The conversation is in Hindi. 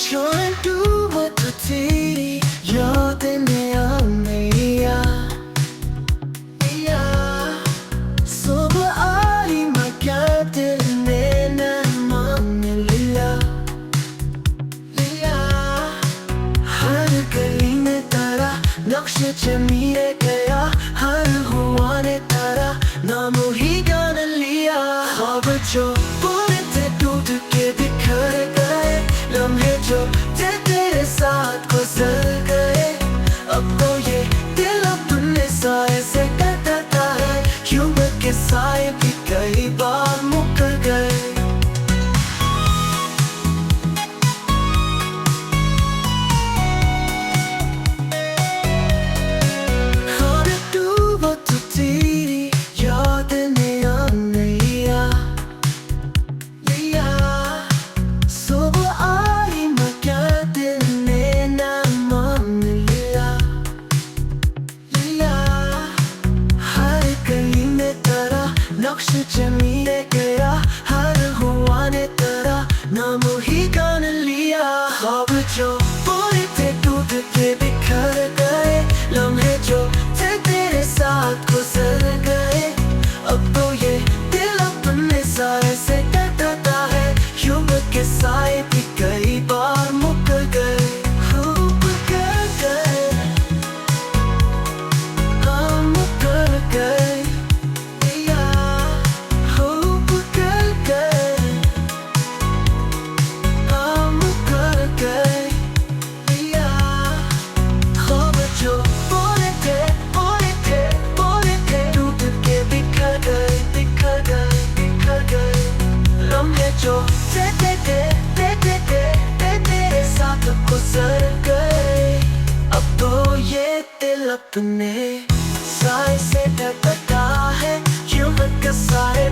Trying to do what the tea, you're the neon yeah. So but I my God nena mami liya har गली में तारा नक्श जमीरे गया हर हुआ ने तारा नाम ही गान लिया ख्वाब जो पूरे थे टूट के बिखर गए लम्हे जो थे तेरे साथ गुजर गए अब तो ये दिल अपने साए से कटता है यूं के साए भी कई बार मुकर गए नक्श जमीरे गया हर हुआ ने तेरा नाम ही गान लिया ख्वाब जो पूरे थे टूट के बिखर गए लम्हे जो थे तेरे साथ गुजर गए अब तो ये दिल अपने साए से कटता है यूं के साए भी कई बार मुकर गए मुकर गए जो तेरे साथ गुजर गए अब तो ये दिल अपने साए से डरता है यूं के साए